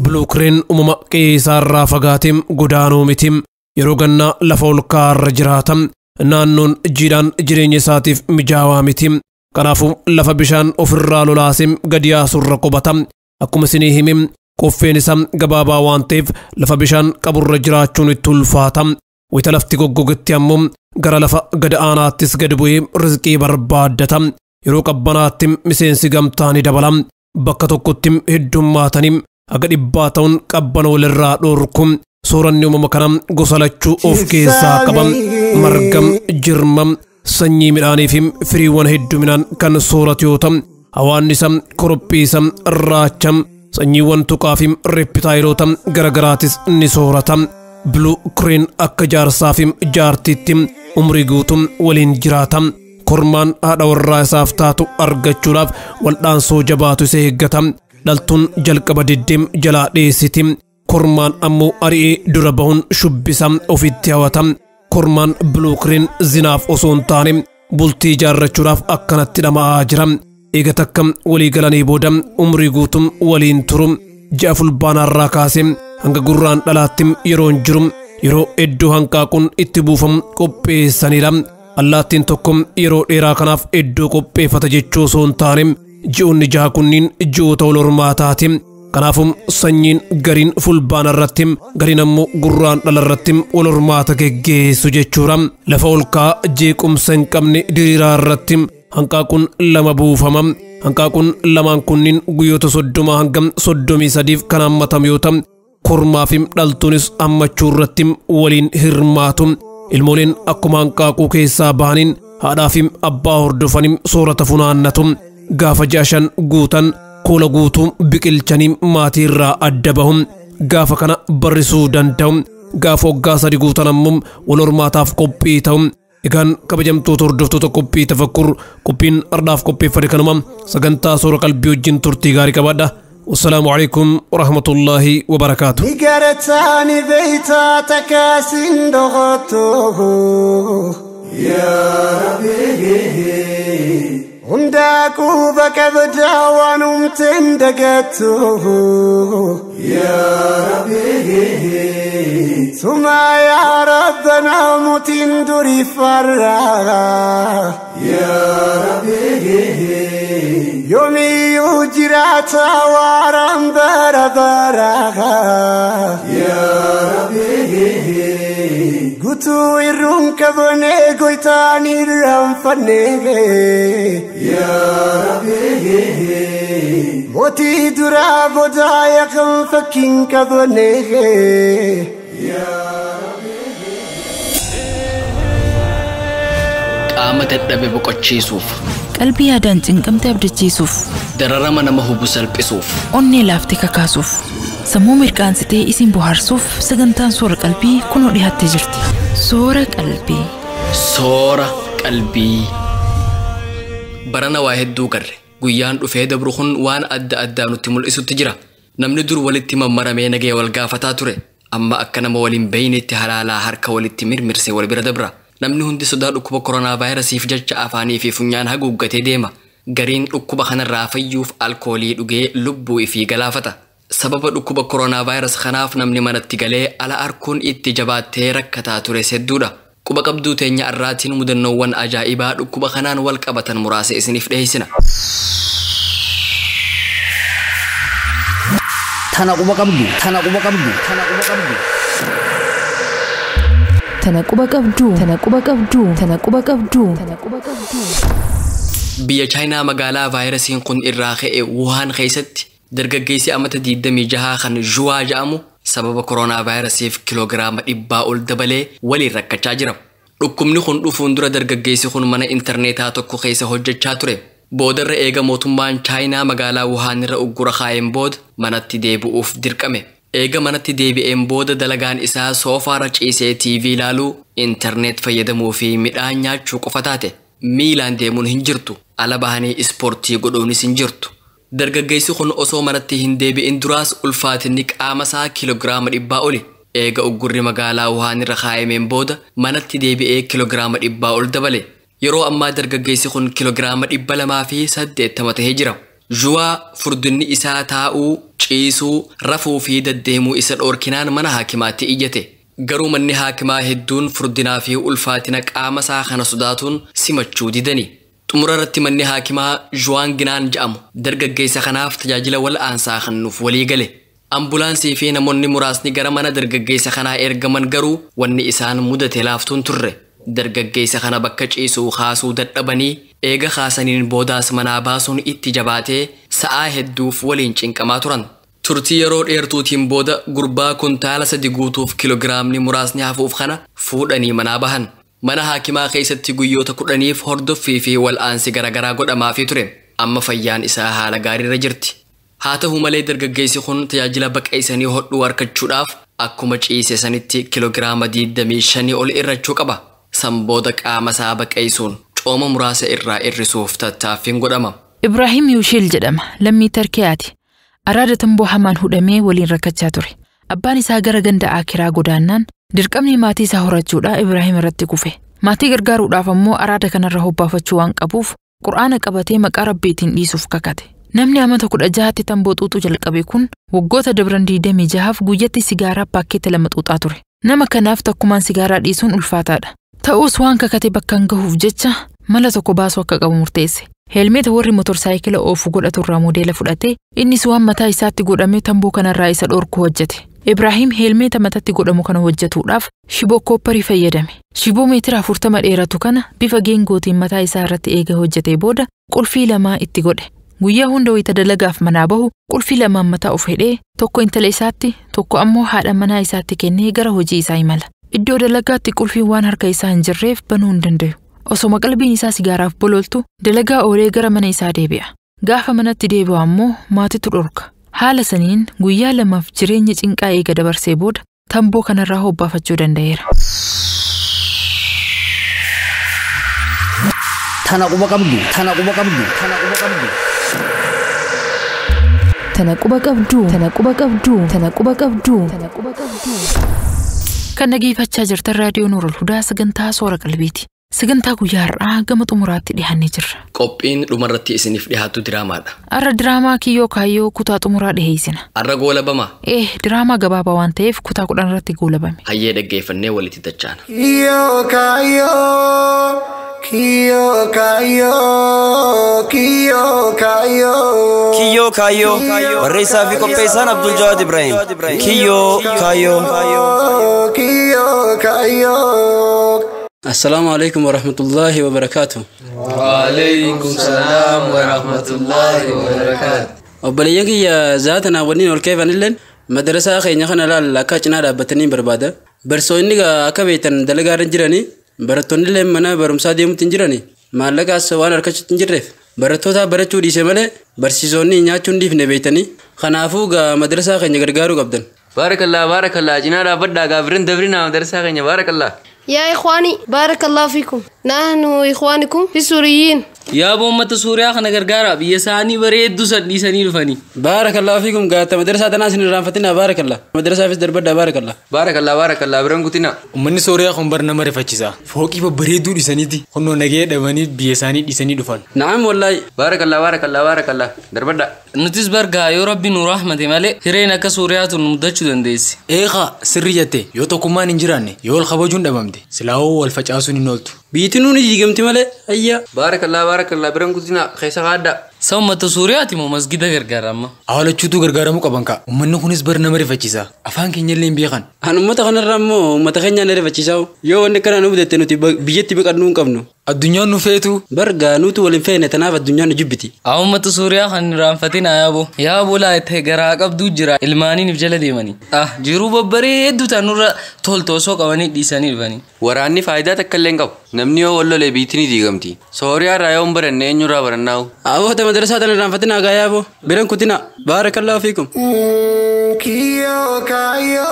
Buluu kireen uumama qe'eerraa fagaatee godaanuu miti. Yeroo gannaa lafa olka'aa irra jiraata. Naannoon jiidhaan jireenya isaatiif mijaawaa miti. Kanaafuu lafa bishaan ofirraa lolaasee gadi yaasurra qubata. Akkuma isinii hime qoffeen isaa gabaabaa waan ta'eef lafa bishaan qaburra jiraachuun itti ulfaata. Wayita lafti goggogetti ammoo gara lafa gad aanaattis gad bu'ee rizqii barbaaddata. Yeroo qabbanaatti miseensi gamtaa ni dabala. Bakka tokkotti heddummaatanii haga 100 ta'uun qabbana walirraa dhoorku. Sooranni uumama kanaa gosa lachuu of keessaa qaba. Marga, jirma, sanyii midhaanii fi firiiwwan hedduminaan kan sooratu yoo ta'u, hawaannisa, korophiisa, raacha, sanyiiwwan tuqaa fi reeptaayiloota garaagaraatis ni soorata. Buluu kireen akka jaarsaa fi jaartiitti umrii guutuu waliin jiraata. Kormaan haadha warraa isaaf taatu argachuudhaaf waldhaansoo jabaatu isa eeggata. Dhaltuun jalqaba diddeem jalaa dheessiti. Kormaan ammoo ari'ee dura bahuun shubbisa ofitti hawata. Kormaan buluu kireen zinaaf osoo hin taane bultii ijaarrachuudhaaf akkanatti dhama'aa jira. Eega takka walii galanii booda umrii guutuu waliin turu. Ji'a fulbaanaarraa kaasee hanga gurraan dhalaatti yeroon jiru yeroo iddoo hanqaaquun itti buufamu qopheessanidha. Allaattiin tokko yeroo dheeraa kanaaf iddoo qopheeffata jechuu osoo hin taane ji'oonni 6 kunniin ji'oota wal hormaataati. Kanaafuu sanyiin gariin fulbaana irratti gariin ammoo gurraan dhala irratti wal hormaata geggeessu jechuudha. Lafa olka'aa jeequmsa hin qabne diriiraa irratti hanqaaquun 2 buufama. Hanqaaquun lamaan kunniin guyyoota 30 hanga 33 kan hammatamu yoo ta'u, kormaa fi dhaltuunis hammachuu irratti waliin hirmaatu. Ilmooleen akkuma hanqaaquu keessaa bahaniin haadhaa fi abbaa hordofanii soorata funaannatu. Gaafa 6 guutan koola guutuu biqilchanii maatii irraa adda bahu. Gaafa kana barrisuu danda'u. Gaafa waggaa 3 guutan ammoo wal hormaataaf qophii ta'u. Egaan kabajamtoota hordoftoota qophii tafakkur qophiin ardaaf qopheeffate kanuma sagantaa soora qalbii wajjin turtii gaarii qabaadha. والسلام عليكم ورحمة الله وبركاته. نقرتاني بيتا تكاسين دغطوه يا ربي هنداكو بكبدا ونمتن دقتوه يا ربي ثم يا ربنا متن دري فرا يا ربي يومي يجراتا وارم برا يا ربي قطو الرون كبني قويتاني الرنفني يا ربي موتي درا بدايا كم فكين كبني يا qaama dadhabe boqochiisuuf qalbii yaadaan cinqamte abdachiisuuf dararama nama hubu salphisuuf onnee laaftee kakaasuuf sammuu mirqaansitee isin bohaarsuuf sagantaan soora qalbii kunoo dhiyaattee jirti. Soora qalbii soora qalbii barana waa hedduu garre guyyaan dhufee dabru kun waan adda addaa nutti mul'isutti jira. Namni dur walitti mammaramee nagee wal gaafataa ture. Amma akka nama waliin beeynetti halaalaa harka walitti mirmirsee wal bira dabra. Namni hundi sodaa dhukkuba koronaa vaayirasiif jecha afaanii fi funyaan haguuggatee deema. Gariin dhukkuba kanarraa fayyuuf alkoolii dhugee lubbuu ifii galaafata. Sababa dhukkuba koronaa vaayirasii kanaaf namni manatti galee ala arkuun itti jabaattee rakkataa ture hedduudha. Quba qabduu teenya irraatiin mudannoowwan ajaa'ibaa dhukkuba kanaan wal qabatan muraasa isiniif dhiyeessina. Tana quba qabdu, tana quba qabdu, tana quba qabdu. Tana quba qabdu, tana quba qabdu, tana quba qabdu, tana quba qabdu. Biyya Chaayinaa magaalaa vaayirasiin kun irraa ka'e Wuhan keessatti dargaggeessi amata 26 kan Zhuwa jedhamu sababa koronaa vaayirasiif kiloogiraama 100 ol dabalee waliin rakkachaa jira. Dhukkubni kun dhufuun dura dargaggeessi kun mana intarneetaa tokko keessa hojjechaa ture. Boodarra eega mootummaan Chaayinaa magaalaa Wuhan irra uggura kaa'een booda manatti deebi'uuf dirqame. Eega manatti deebi'een booda dalagaan isaa soofaarra ciisee TV ilaaluu, intarneet fayyadamuu fi midhaan nyaachuu qofa taate. Miilaan deemuun hin jirtu. Ala bahanii ispoortii godhuunis hin jirtu. Dargaggeessi kun osoo manatti hin deebi'in duraas ulfaatinni qaama isaa kiloogiraama 100 oli. Eega uggurri magaalaa Wuhan irra kaa'ameen booda manatti deebi'ee kiloogiraama 100 ol dabale. Yeroo ammaa dargaggeessi kun kiloogiraama 280 tahee jira. Zhuwa furdinni isaa taa'uu, ciisuu, rafuu fi deddeemuu isa dhoorkinaan mana haakimaatti iyyate. Garuu manni haakimaa hedduun furdinaa fi ulfaatina qaama isaa kana sodaatuun simachuu didani. Xumura irratti manni haakimaa Zhuwaan Ginaan jedhamu dargaggeessa kanaaf tajaajila wal'aansaa kennuuf walii gale. Ambulaansii fi namoonni muraasni gara mana dargaggeessa kanaa ergaman garuu wanni isaan mudate laaftuun turre. Dargaggeessa kana bakka ciisuu kaasuu dadhabanii eega kaasaniin boodaas manaa baasuun itti jabaatee sa'aa hedduuf waliin cinqamaa turan. Turtii yeroo dheertuutiin booda gurbaa kuntaala 3 guutuuf kiloogiraamni muraasni hafuuf kana fuudhanii manaa bahan. Mana haakimaa keessatti guyyoota 10f hordoffii fi wal'aansi garaagaraa godhamaafii ture. Amma fayyaan isaa haala gaariirra jirti. Haa ta'u malee dargaggeessi kun tajaajila baqeessanii hodhuu argachuudhaaf akkuma ciise sanitti kiloogiraama 25 ol irrachuu qaba. Sanbooda qaama isaa baqeessuun cooma muraasa irraa irrisuuf tattaaffiin godhama. Ibrahim Yushil jedhama. Lammii Tarkiyaati. Araada tamboo hamaan hudhamee waliin rakkachaa ture. Abbaan isaa gara ganda Akiraa godaannaan dirqamni maatii isaa horachuudhaa Ibrahim irratti kufe. Maatii gargaaruudhaaf ammoo araada kanarra hobbaafachuu waan qabuuf Qur'aana qabatee maqaa Rabbiitiin dhiisuuf kakate. Namni amata 16tti tamboo xuuxuu jalqabe kun waggoota dabran 26f guyyatti sigaaraa paakkeeta 2 xuuxaa ture. Nama kanaaf takkumaan sigaaraa dhiisuun ulfaataadha. Ta'us waan kakate bakkaan gahuuf jecha mala tokko baasuu akka qabu murteesse. Helmeeta warri motorsaayikila oofu godhaturraa modeela fudhatee innis waan mataa isaatti godhamee tamboo kanarraa isa dhorku hojjete. Ibrahim helmeeta matatti godhamu kana hojjetuudhaaf shiboo koopparii fayyadame. Shiboo meetira 40 dheeratu kana bifa geengootiin mataa isaa irratti eega hojjetee booda qulfii 2 itti godhe. Guyyaa hunda wayita dalagaaf manaa bahu qulfii 2 mataa of hidhee tokko intala isaatti tokko ammoo haadha manaa isaatti kennee gara hojii isaa imala. Iddoo dalagaatti qulfiin waan harka isaa hin jirreef banuu hin danda'u. Osoma qalbiin isaa sigaaraaf bololtu dalagaa oolee gara mana isaa deebi'a. Gaafa manatti deebi'u ammoo maatitu dhorka. Haala saniin guyyaa 2f jireenya cinqaa eega dabarsee booda tamboo kanarraa hobbaafachuu danda'eera. Tana quba qabdu, tana quba qabdu, tana quba qabdu. Tana quba qabdu, tana quba qabdu, tana quba qabdu, tana quba qabdu. Kan dhageeffachaa jirtan raadiyoo Nuurul Hudaa sagantaa Soora Qalbiiti. Sagantaa guyyaa har'aa gama xumuraatti dhiyaannee jirra. Qophiin dhumarratti isiniif dhiyaatu diraamaadha. Arra diraamaa Kiyyoo Kaayyoo kutaa xumuraa dhiyeessina. Arra goolabama. Diraamaa gabaabaa waan ta'eef kutaa 10 irratti goolabame. Hayyee dhaggeeffannee walitti dachaana. Kiyyoo Kaayyoo, Kiyyoo Kaayyoo, Kiyyoo Kaayyoo. Kiyyoo Kaayyoo, barreessaa fi qopheessaan Abdul Jawaad Ibrahim. Kiyyoo Kaayyoo. Kiyyoo Kaayyoo. Assalamu alaikum warahmatullahi wabarakatuh. Waalaikum salam warahmatullahi wabarakatuh. Obboleeyyan kiyya zaatana waliin ol keefanilleen madrasaa keenya kana laal akka cinaa dhaabbatanii barbaada. Barsoonni akka beektan dalagaarra jiranii barattoonnillee mana barumsaa deemuutti hin jiranii maallaqaas waan harkachuutti hin jirreef barattoota barachuu dhiise malee barsiisonni nyaachuu hin dhiifne beektanii kanaafuu madrasaa keenya gargaaruu qabdan. Barakallah cinaa dhaabbadhaa gaafirin dabrinaa madrasaa keenya barakallah. يا إخواني بارك الله فيكم نحن إخوانكم في السوريين. يا ابو امه سوريا خنا غرغارا بيساني بريد سدي سني رفني بارك الله فيكم قالت مدرسه ناس رانفتنا بارك الله مدرسه في دربدا بارك الله بارك الله برنغوتنا من سوريا خمبرنا مرفتشيسا فوقي بريدو ديسانيتي خنو نغي دماني بيساني ديساني دفن نعم والله بارك الله دربدا نتيس برغا يا ربي نور رحمتي مالي هرينا كسوريا تنمدچ دنديس ايغا سريته يو توكمان انجراني يو الخبجون دبمدي سلاو والفچاسوني نولتو بيتنون يجمتي مالي ايا بارك الله برنغوتنا خيسا غادا سومت سورياتي مو مسجد غرغارما awala chutu gargaramu qabanka ummanni kunis bar nama rifachiisa afaan keenya illee beekan an ummata kanarrammo ummata keenya ne rifachiisaw yoo wanni kana nu budette nuti biyyatti biqadnu qabnu addunyaan nu feetu barga nutu walin feene tanaaf addunyaan nu jibbiti ummata suuriyaa kan raanfatina yaabo laa itti garaa qabdu jira ilmaaniin jala deemani jiru babbareeddu tanurra toltoosoo qabanii dhiisanii dhufani waraanni faayidaa takka illee qabu namni yoo wallolee biitini diigamti sooriyaa raayoon baranne eenyurraa barannaawu awwata madrasaa tan raanfatina gaayabo biran kutina barakallahu fiikum kiyo kayo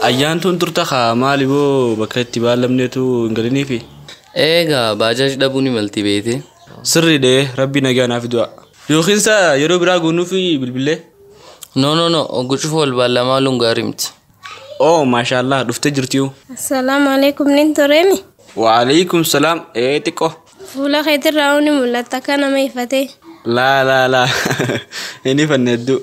ayyaan tun turta kha maalibo bakka itti baalamneetu galanii fi eegaa baajaaj dhabuun imalti beete sirri de rabbi nagaa naaf du'a yookiin sa yeroo biraa goonuu fi bilbilee no oggucuuf wal baalamaa lungaarimti oh maashaallah dhufte jirtiyu Assalamu alaikum nintoremi. wa alaykum salam tiqo Fuula keetirraa mul'ata kana meefate. La inni fanneddu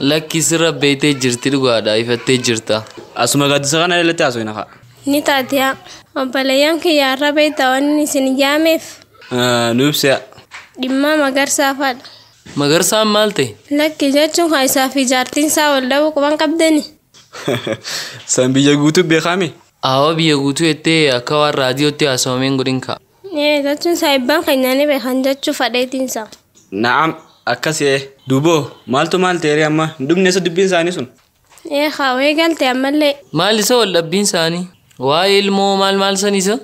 lakki sirra beetee jirti dhugaadha ifattee jirta asuma gaaddisa kana ilatti haasoo ina Ni taatiyaa obboleeyyan kiyyaa irra beektaa wanni isin jaameef. Nuubsiya Dhimma magarsaa fadha. Magarsaan maal ta'e? Lakki jechuun haa isaa fi jaartiin isaa wal dhabuu quban qabdani. San biyya guutuu beekame? Awwa biyya guutuu jettee akka waan raadiyootti haasawameen godhin ka'a. Jechuun saayibban keenyaan beekan jechuu fadheetiinsa. Naam akkasii duboo maaltu maal ta'e amma dubni isa dubbiin isaanii sun? Haawee galte ammallee. Maal isa wal dhabbiin isaanii? Waa'ee ilmoo maal sanisa?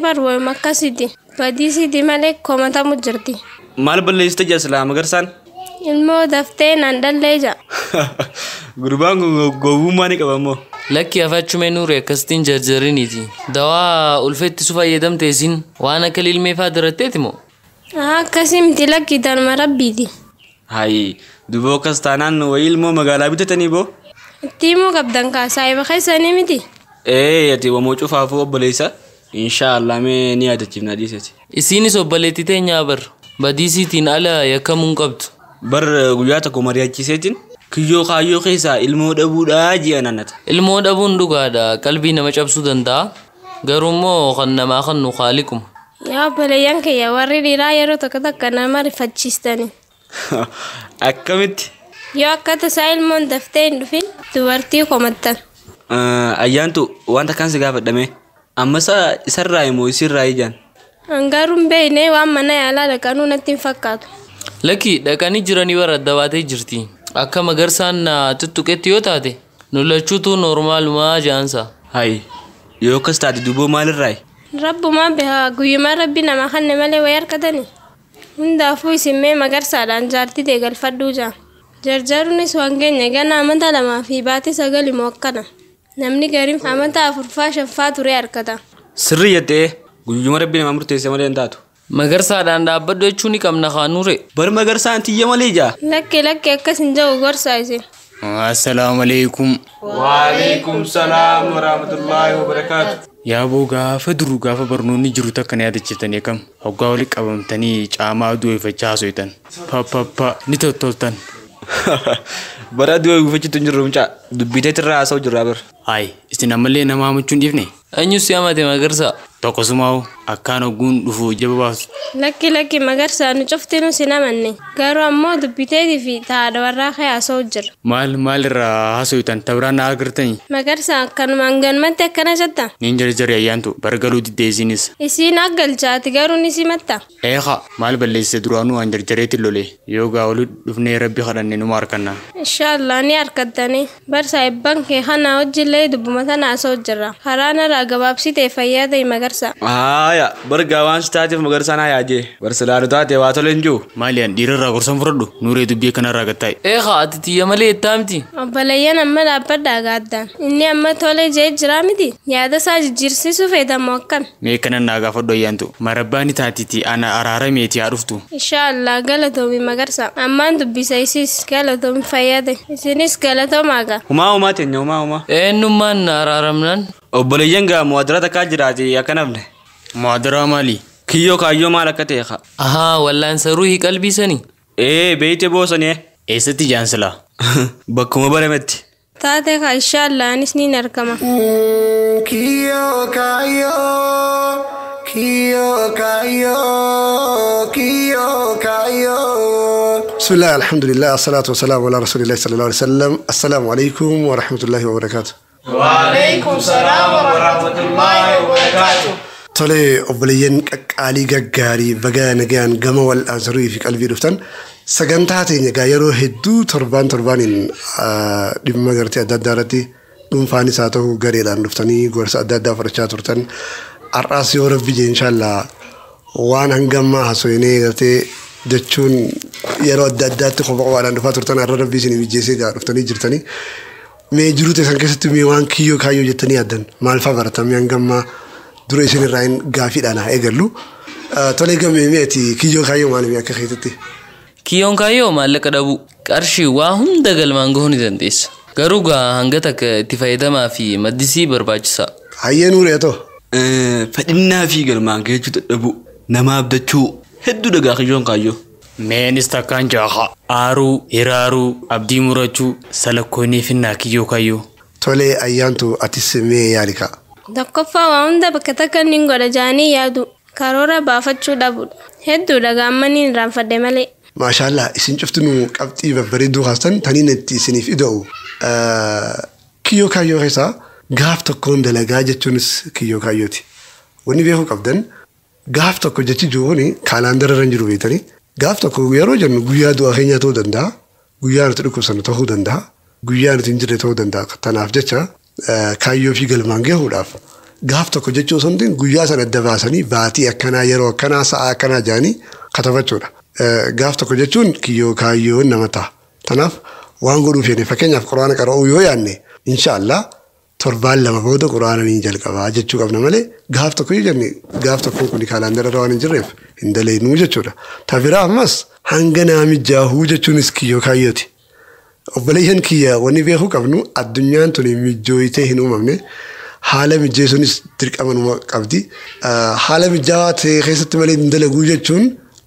Barwooma akkasiiti. Badiisiiti malee komatamu jirti. Maal balleessite jaaslaa magarsaan? Ilmoo daftee naan dhallee jaa. Gurbaan gowwummaa ni qaba moo? Lakki afachumee nuure akkasitiin jarjariniiti. Dawaa ulfeetti su fayyadamte isin waan akka ilmee fa'aa diratteeti moo? Akkasii miti lakki tanuma rabbiiti. Hayi duboo akkas taanaan wayii ilmoo magaalaa bitatanii boo? Itti himuu qabdan saayiba keessanii miti. Ati wamoo cufaafuu obboleessa? Inshaallah mee ni yaadachiifna dhiisati. Isiinis obboleetti teenyaa bar. Badiisiitiin ala yakkamuun qabdu. Bar guyyaa tokko mari'achiiseetiin kiyyoo kaayyoo keessaa ilmoo dhabuudhaa ji'a nannata. Ilmoo dhabuun dhugaadha qalbii nama cabsuu danda'a. Garuummoo kan namaa kan nu khaalikuma. Yaa obboleeyyan kiyya warri dhiiraa yeroo tokko nama rifachiistani. Akkamitti? Yoo akka tasaa ilmoon daftee hin dhufin dubartii komattan. Ayyaantu wanta kan si gaafadhame ammasa isarraa immoo isirraa ijaan. Angaaruun beeknee waan mana yaalaa dhaqanuu natti hin fakkaatu. Lakki dhaqanii jiranii warra dabaatee jirti. Akka magarsaan tuttuqetti yoo taate nulachuutu noormaalumaa jaansa. Hayi yoo akkas taate duboo maalirraayi? Rabbumaa beekaa guyyumaa rabbi namaa kanne malee wayii harkatani. Hundaafuu isinmee magarsaadhaan jaartii deegalfadhuu jaa. Jarjaruunis waan keenya ganaa amata 2 fi baatii 9 immoo akkana. Namni gariin amata 4-5 ture harkata. Sirrii jettee guyyuma rabbi namaa murteesse malee hin taatu. Magarsaadhaan dhaabbadhu jechuun ni qabna kaanure. Bar magarsaan tiyya malee jaa. Lakki akkas hin jiru gorsaa isin. Assalaamu alaikum. Wa alaikum salaam wa rahmatullahi wa barakaatu. Yaaboo gaafa duru gaafa barnoonni jiru takka na yaadachiftanii kam hoggaa walitti qabamtanii caamaa aduu eeffachaa haasoftan. Pa ni tottoltan. Bara aduu eeffachitu hin jirru mucaa dubbiteetirraa haasa'u jirraa bar. Hayi isin ammallee nama hamachuun dhiifne. Eenyu si hamate magarsaa? Tokkosumaa akkaan hogguun dhufu jaba baasu. Lakki magarsaa nu cuftinuu si namanne garuu ammoo dubbiteetii fi taa'aadha warraa kee haasa'u jira. Maal irraa haasoftan tabiraan na agartanii? Magarsaa akkanumaan ganmatti akkana jetta? Niin jarjari ayyaantu bargaluu diddee isinis. Isiin aggalchaati garuu ni simatta? Eeqa maal balleessite duraanuu waan jarjareetti lole yoo gaa'oluu dhufnee rabbi kadhanne numa harkanna. Inshaallah ni harkattanii barsaa eebban kee kanaa hojjillee dubbuma tana haasa'u jirra. Karaa narraa gabaabsitee fayyaa ta'e magarsaa. Aya barga waan staatiif magarsanaa yaajee barsilaadu taate waa toleen jiru. Maaliyan dhiirarraa gorsan fudhadhu nuuree dubbii kanarraa gattaa'e. Eegaa ati xiyya malee ittaamti. Obboleeyyan amma dhaabbadhaa gaaddaan. Inni amma tolee jee jiraa miti. Yaada isaa jijjiirsiisuu feetamu akkam. Mee kanan naa gaafadhu ayyaantu. Marabbaani taatiti ana araarameeti haa dhuftu. Inshaallah galatoomi magarsa. Ammaan dubbisa isiis galatoomi fayyade. Isinis galatoomaaka. Humaa teenya humaa. Eenyummaan araaramnaan. Obboleeyyan gaa muwaadara takkaa jiraate akkanafne. Muwaadaraa maali? Kiyyoo kaayyoo maal akka ta'e haa. Ahaa wallaan ruuhii qalbiisanii. Beeyte boosanii. Eessatti jaansila? Bakkuma barametti. Taate ka inshaallah anis ni argama. Kiyyoo kaayyoo, kiyyoo kaayyoo, kiyyoo kaayyoo. Bismillah, alhamdulillah, assalatu wassalamu ala rasulillah sallallahu alaihi wasallam. Assalamu alaikum wa rahmatullahi wa barakatuh. Wa alaikum salam wa rahmatullahi wa barakatuh. Tole obboleeyyan qaqqaalii gaggaarii bagaa nagaan gama wal'aansarii fi qalbii dhuftan sagantaa teenya gaa yeroo hedduu torbaaniin dhimma gartee adda addaa irratti dhuunfaanis haa ta'u gareedhaan dhuftanii gorsa adda addaa fudhachaa turtan har'aas yoo rabbi jee inshaallah waan hangammaa haasofnee gartee jechuun yeroo adda addaatti kophaadhaan dhufaa turtan har'a rabbi isin mijeessee gaa dhuftanii jirtanii mee jiruu teessan keessatti mee waan kiyyoo kaayyoo jettanii yaaddan maal fa'aa baratamee hangammaa dura isin irraa hin gaafiidhaan haa eegallu. Tolee gammee mi'eeti kiyyoo kaayyoo maal akka keessatti? Kiyyoon kaayyoo maallaqa dhabu qarshii waa hunda galmaan gahuu ni dandeessa. Garuu gaa hanga takka itti fayyadamaa fi maddisii barbaachisa. Hayyee nuuree ta'u. Fedhinnaa fi galmaan gahuu dadhabu nama abdachuu hedduu dhagaa kiyyoon kaayyoo. Meenis takkaan jaaha. Aaruu, hiraaruu, abdii murachuu, salakkoonii fi kiyyoo kaayyoo. Tolee ayyaantu atis mee yaali ka'a? Tokkoffaa waa hunda bakka takka inni godha jaanii yaadu karoora baafachuu dhabudha. Hedduu dhagaammanii hin raanfadde malee. Maashaallah isin cuftinu qabxii babbareedduu haastan taniin itti isiniif ida'u. Kiyyoo kaayyoo keessaa gaaf tokkoon dalagaa jechuunis kiyyoo kaayyooti. Wanni beekuu qabdan gaaf tokko jechi jiruuni kaalaandara irra jiru beekanii gaaf tokko yeroo jennu guyyaa du'aa keenyaa ta'uu danda'a. Guyyaa nuti dhukkubsannu ta'uu danda'a. Guyyaa nuti hin jirre ta'uu danda'a. Tanaaf jecha kaayyoo fi galmaan gahuudhaaf gaaf tokko jechuu osoo hin ta'in guyyaa sana adda baasanii baatii akkanaa yeroo akkanaa sa'aa akkanaa jedhanii katabachuudha. Gaaf tokko jechuun kiyyoo kaayyoo nama ta'a. Tanaaf waan godhuu feene fakkeenyaaf quraana qara'uu yoo yaadne inshaallah torbaan lama booda quraana ni jalqabaa jechuu qabna malee gaaf tokko yoo jenne gaaf tokkoon kun kaalaandara irra waan hin jirreef hin daleenu jechuudha. Tabiraa ammas hanga naamijaahuu jechuunis kiyyoo kaayyooti. Obboleeyyan kiyya wanni beekuu qabnu addunyaan tuni mijjooyitee hin uumamne haala mijjeessuunis dirqama numa qabdi. Haala mijaawaa ta'e keessatti malee hin dalaguu jechuun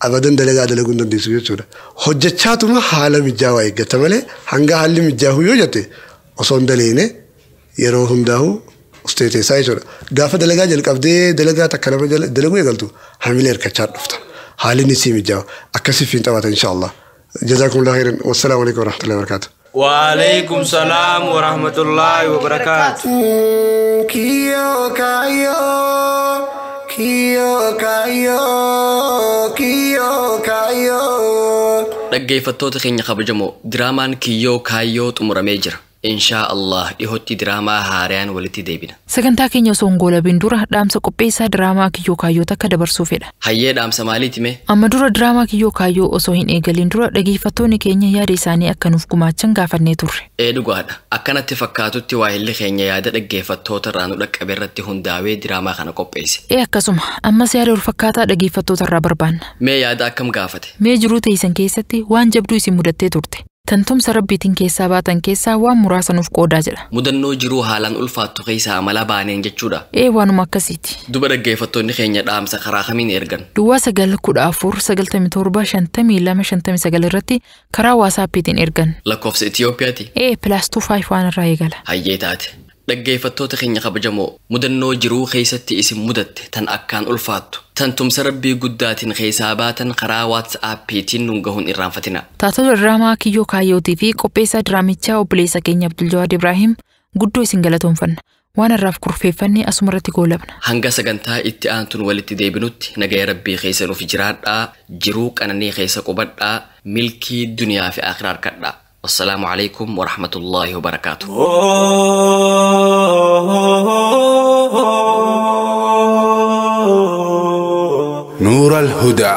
abadan dalagaa dalaguu hin dandeessu jechuudha. Hojjechaatuma haala mijaawaa eeggata malee hanga haalli mijaahuu yoo jette osoo hin daleene yeroo hundaa'u usteeteessaa jechuudha. Gaafa dalagaa jalqabdee dalagaa takka lama dalaguu eegaltu hamilee hirkachaa dhufta. Haalli ni sii mijaawa akkasiif hin taphata inshaallah. جزاكم الله خيرا والسلام عليكم ورحمة الله وبركاته. وعليكم السلام ورحمة الله وبركاته. Kiyyoo kaayyoo, kiyyoo kaayyoo, kiyyoo kaayyoo. Dhaggeeffattoota keenya kabajamoo diraamaan kiyyoo kaayyoo xumuramee jira. Inshaa Allah dhihootti diraamaa haaraan walitti deebina. Sagantaa keenya osoo hin goolabin dura dhaamsa qopheessaa diraamaa kiyyoo kaayyoo takka dabarsuu fedha. Hayyee dhaamsa maaliiti mee? Amma dura diraamaa kiyyoo kaayyoo osoo hin eegalin dura dhaggeeffattoonni keenya yaada isaanii akka nuuf gumaachan gaafannee turre. Dhugaadha. Akkanatti fakkaatutti waahilli keenya yaada dhaggeeffattoota irraa nu dhaqqabe irratti hundaa'ee diraamaa kana qopheesse. Akkasuma ammas yaada ulfaataa dhaggeeffattoota irraa barbaanna. Mee yaada akkam gaafate? Mee jiruu teessan keessatti waan jabduu isin mudattee turte. Tantumsa rabbiitiin keessaa baatan keessaa waan muraasa nuuf qoodaa jedha. Mudannoo jiruu haalaan ulfaattu keessaa amala baaneen jechuudha. Waanuma akkasiiti. Duba dhaggeeffattoonni keenya dhaamsa karaa kamiin ergan? Duwwaa 914 irratti karaa waasaappiitiin ergan. Lakkoofsa Itiyoophiyaati? +251 irraa eegala. Hayyee taate. Dhaggeeffattoota keenya kabajamoo mudannoo jiruu keessatti isin mudatte tan akkaan ulfaattu tan tumsa rabbii guddaatiin keessaa baatan karaa WhatsAppiitiin nun gahuun irraanfatina. Taatota diraamaa kiyyoo kaayyootii fi qopheessaa diraamichaa obboleessa keenya Abdul Jawaad Ibrahim guddoo isin galatoomfanna. Waan irraaf kurfeeffannee asuma irratti goolabna. Hanga sagantaa itti aantuun walitti deebinutti nagaya rabbii keessa nuuf jiraadhaa jiruu qananii keessa qubadhaa milkii duniyaa fi akhiraa harkadhaa. والسلام عليكم ورحمة الله وبركاته. نور الهدى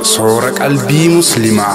صورة قلبي مسلمة